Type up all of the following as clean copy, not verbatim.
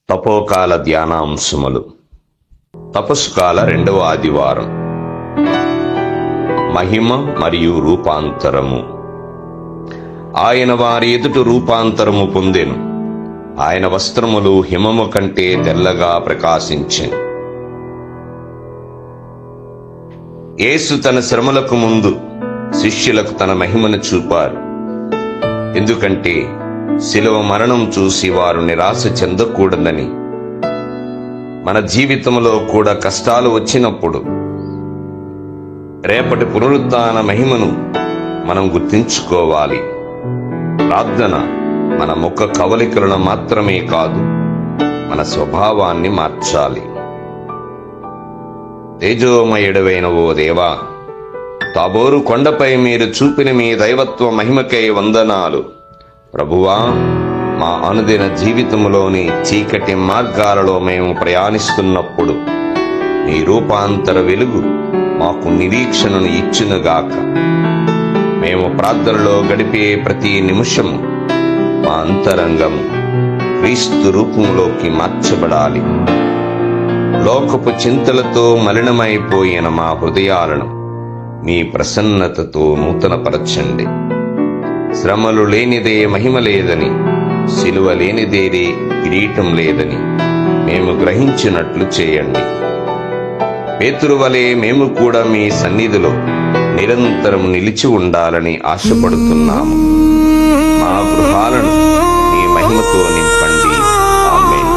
తపోకాల ధ్యానాంశములు. తపస్సు కాల 2వ ఆదివారం. మహిమ మరియు రూపాంతరము. ఆయన వారి ఎదుట రూపాంతరము పొందెను. ఆయన వస్త్రములు హిమము కంటే తెల్లగా ప్రకాశించెను. యేసు తన శ్రమలకు ముందు శిష్యులకు తన మహిమను చూపారు. ఎందుకంటే శిలువ మరణం చూసి వారు నిరాశ చెందకూడదని. మన జీవితంలో కూడా కష్టాలు వచ్చినప్పుడు రేపటి పునరుత్థాన మహిమను మనం గుర్తించుకోవాలి. ప్రార్థన మన ముఖ కవలికలను మాత్రమే కాదు, మన స్వభావాన్ని మార్చాలి. తేజోమయుడవైన ఓ దేవా, తాబోరు కొండపై మీరు చూపిన మీ దైవత్వ మహిమకై వందనాలు. ప్రభువా, మా అనుదిన జీవితంలోని చీకటి మార్గాలలో మేము ప్రయాణిస్తున్నప్పుడు నీ రూపాంతర వెలుగు మాకు నిరీక్షణను ఇచ్చునుగాక. మేము ప్రార్థనలో గడిపే ప్రతి నిమిషము మా అంతరంగము క్రీస్తు రూపంలోకి మార్చబడాలి. లోకపు చింతలతో మలినమైపోయిన మా హృదయాలను మీ ప్రసన్నతతో నూతనపరచండి. శ్రమలు లేనిదే మహిమ లేదని, సిలువ లేనిదేదే కిరీటం లేదని మేము గ్రహించినట్లు చేయండి. పేతురు వలె మేము కూడా మీ సన్నిధిలో నిరంతరం నిలిచి ఉండాలని ఆశపడుతున్నాము. మా గృహాలను మీ మహిమతో నింపండి. ఆమేన్.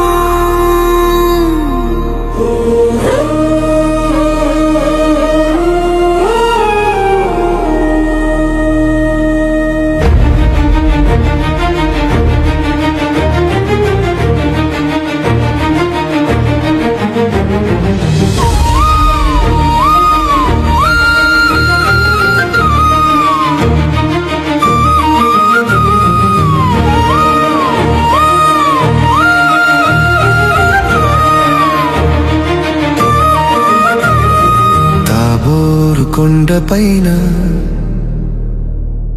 కొండపైన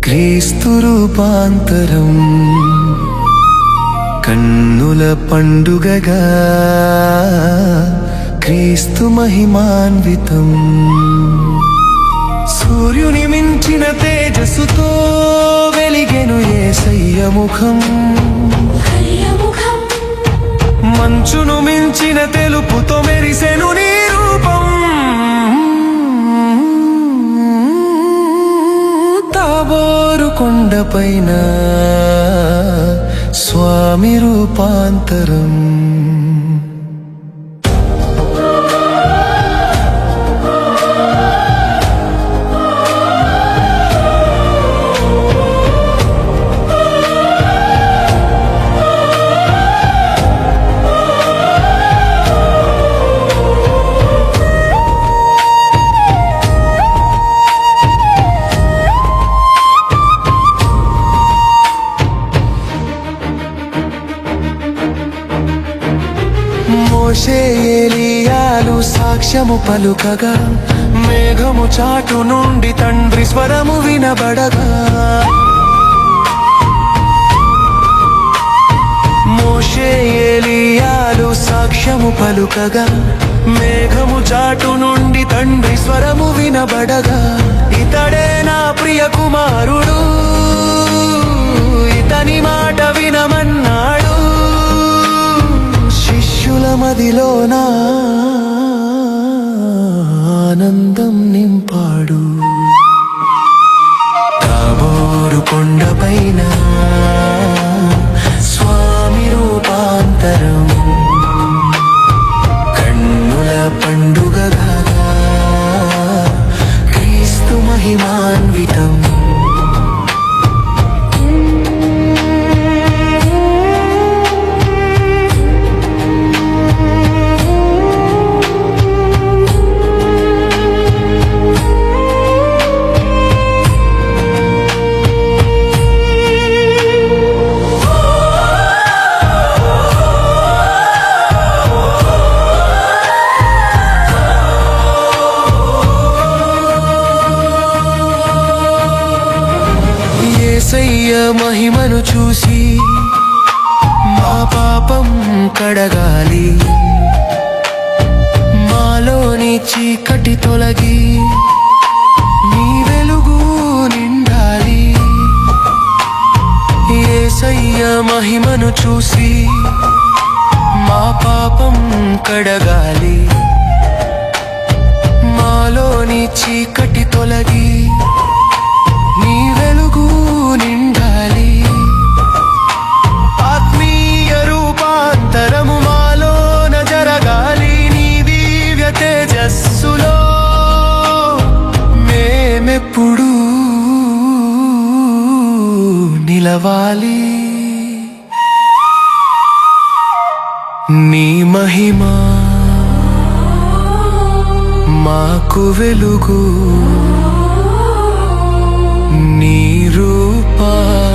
క్రీస్తు రూపాంతరం, కన్నుల పండుగగా క్రీస్తు మహిమాన్వితం. సూర్యుని మించిన తేజస్సుతో వెలిగెను యేసయ్య ముఖం, మంచును మించిన తెలుపుతో మెరిసెను నీ రూపం. తాబోరు కొండపైన స్వామి రూపాంతరం. మోషే ఏలీయాలు సాక్ష్యము పలుకగా, మేఘము చాటు నుండి తండ్రి స్వరము వినబడగా. మోషే ఏలీయాలు సాక్ష్యము పలుకగా, మేఘము చాటు నుండి తండ్రి స్వరము వినబడగా. ఇతడే నా ప్రియ కుమారుడు, ఇతని మాట వినమన్నాడు. శిష్యుల మదిలోన ఆనందం నింపాడు. తాబోరు కొండపైన స్వామి రూపాంతరం, కన్నుల పండుగగా క్రీస్తు మహిమాన్వితం. యేసయ్య మహిమను చూసి మా పాపం కడగాలి మాలోని చీకటి తొలగి నీ వెలుగు నిండాలి యేసయ్య మహిమను చూసి మా పాపం కడగాలి మాలోని చీకటి తొలగి నీ వెలుగు నిండాలి ఆత్మీయ రూపాంతరము మాలోన జరగాలి నీ దివ్య తేజస్సులో మేమెప్పుడు నిలవాలి నీ మహిమా మాకు వెలుగు నీ రూపాంతరమే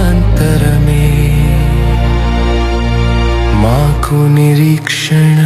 మాకు నిరీక్షణ